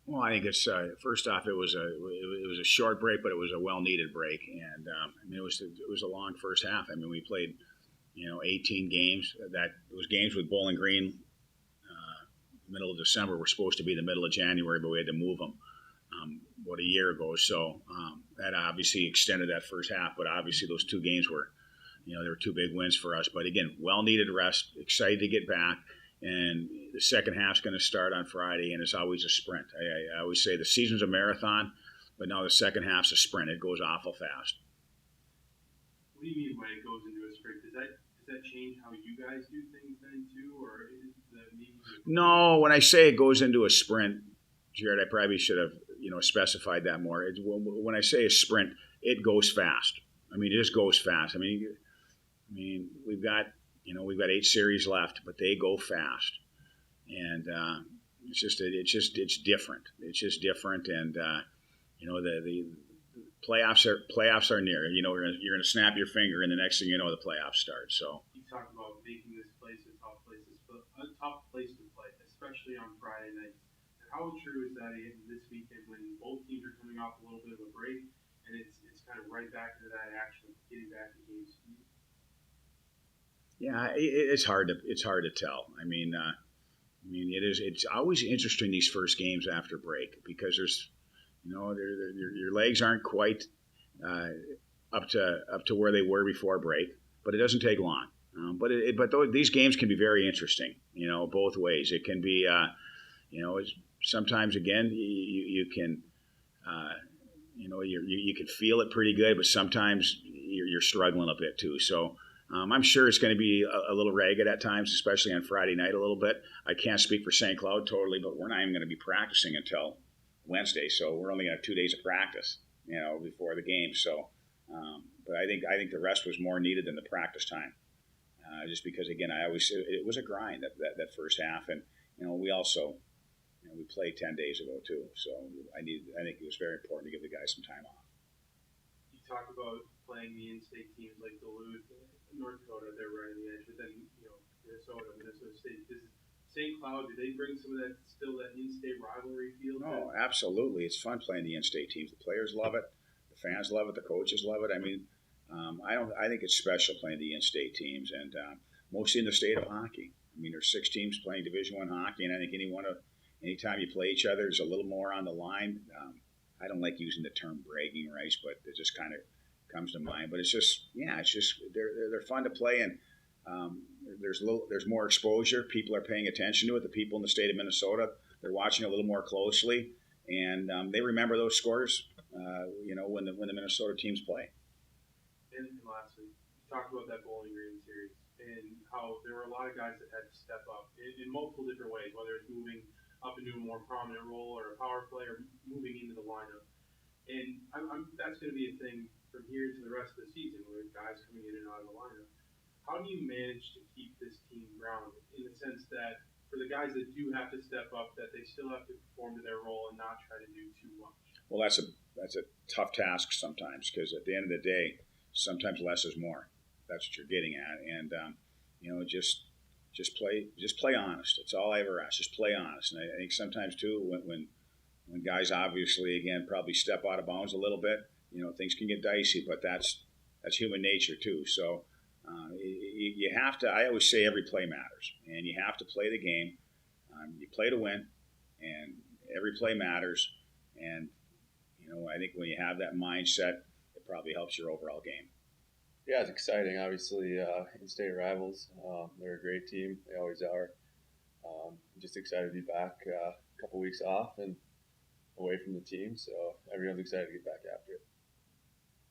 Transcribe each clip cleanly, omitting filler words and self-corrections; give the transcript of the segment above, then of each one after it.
Well, I think it's first off, it was a short break, but it was a well needed break, and I mean it was a long first half. I mean we played 18 games. That it was games with Bowling Green. Middle of December were supposed to be the middle of January, but we had to move them about a year ago. So that obviously extended that first half. But obviously those two games were they were two big wins for us. But again, well needed rest. Excited to get back. And the second half's going to start on Friday, and it's always a sprint. I always say the season's a marathon, but now the second half's a sprint. It goes awful fast. What do you mean when it goes into a sprint? Does that change how you guys do things then too, or is that maybe? No, when I say it goes into a sprint, Jared, I probably should have specified that more. When I say a sprint, it goes fast. I mean, it just goes fast. I mean, we've got 8 series left, but they go fast, and it's different. It's just different, and the playoffs are near. You're gonna snap your finger, and the next thing you know, the playoffs start. So You talk about making this place a tough place to play, especially on Friday nights. And how true is that in this weekend when both teams are coming off a little bit of a break, and it's kind of right back into that action, getting back to game speed? yeah, it's hard to tell. It's always interesting these first games after break because there's your legs aren't quite uh, up to where they were before break, but it doesn't take long. These games can be very interesting. Both ways. It can be sometimes again you can you can feel it pretty good, but sometimes you're struggling a bit too. So I'm sure it's going to be a little ragged at times, especially on Friday night a little bit. I can't speak for St. Cloud totally, but we're not even going to be practicing until Wednesday, so we're only going to have 2 days of practice, before the game. So, but I think the rest was more needed than the practice time, just because again it was a grind that first half, and we also we played 10 days ago too, so I think it was very important to give the guys some time off. You talk about playing the in-state teams like Duluth, North Dakota, they're right on the edge, but then Minnesota State. Does St. Cloud, do they bring some of that in-state rivalry feel? Oh, absolutely! It's fun playing the in-state teams. The players love it, the fans love it, the coaches love it. I mean, I don't. I think it's special playing the in-state teams, and mostly in the state of hockey. I mean, there's 6 teams playing Division I hockey, and I think anytime you play each other, there's a little more on the line. I don't like using the term bragging rights, but it just kind of comes to mind. But it's just they're fun to play, and there's more exposure. People are paying attention to it. The people in the state of Minnesota, they're watching a little more closely, and they remember those scores. When the Minnesota teams play. And lastly, you talked about that Bowling Green series and how there were a lot of guys that had to step up in multiple different ways, whether it's moving up into a more prominent role or a power play or moving into the lineup. And that's going to be a thing from here to the rest of the season with guys coming in and out of the lineup. How do you manage to keep this team grounded in the sense that for the guys that do have to step up, that they still have to perform to their role and not try to do too much? Well, that's a tough task sometimes because at the end of the day, sometimes less is more. That's what you're getting at, and just play honest. That's all I ever ask. Just play honest. And I think sometimes too, when guys obviously again probably step out of bounds a little bit, things can get dicey. But that's human nature too. So you have to. I always say every play matters, and you have to play the game. You play to win, and every play matters. And I think when you have that mindset, it probably helps your overall game. Yeah, it's exciting. Obviously, in-state rivals. They're a great team. They always are. Just excited to be back. A couple weeks off and away from the team, so everyone's excited to get back after it.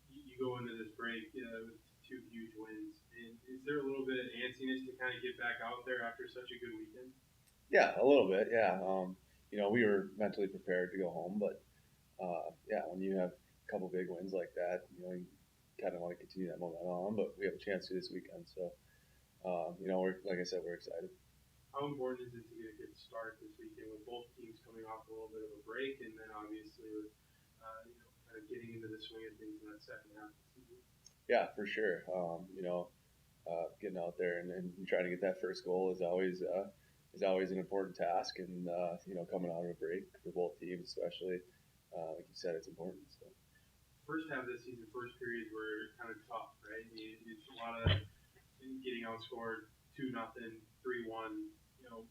You go into this break with 2 huge wins. And is there a little bit of antsiness to kind of get back out there after such a good weekend? Yeah, a little bit. Yeah. We were mentally prepared to go home, but yeah, when you have a couple big wins like that, you kind of want to continue that momentum on. But we have a chance to this weekend, so we're like I said, we're excited. How important is it to get a good start this weekend with both teams coming off a little bit of a break, and then obviously with kind of getting into the swing of things in that second half of the season? Yeah, for sure. Getting out there and trying to get that first goal is always is always an important task, and coming out of a break for both teams, especially, like you said, it's important. So. First half of this season, first periods were kind of tough, right? It's a lot of getting outscored 2-0, 3-1. You know,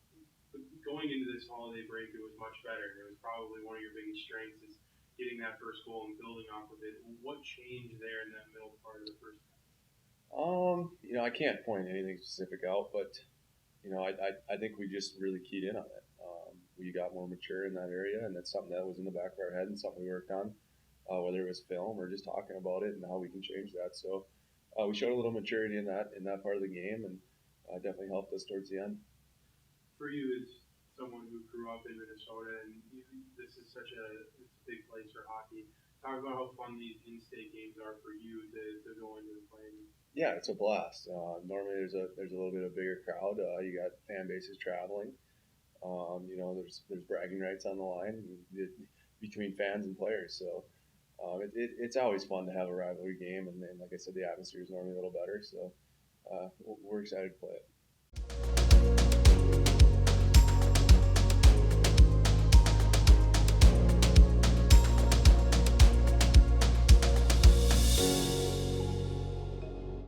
but going into this holiday break, it was much better. It was probably one of your biggest strengths is getting that first goal and building off of it. What changed there in that middle part of the first half? I can't point anything specific out, but I think we just really keyed in on it. We got more mature in that area, and that's something that was in the back of our head and something we worked on, whether it was film or just talking about it and how we can change that. So we showed a little maturity in that part of the game, and definitely helped us towards the end. For you, as someone who grew up in Minnesota, and this is such it's a big place for hockey. Talk about how fun these in-state games are for you to go into the play. Yeah, it's a blast. Normally, there's a little bit of bigger crowd. You got fan bases traveling. There's bragging rights on the line between fans and players. So it's always fun to have a rivalry game, and like I said, the atmosphere is normally a little better. So we're excited to play it.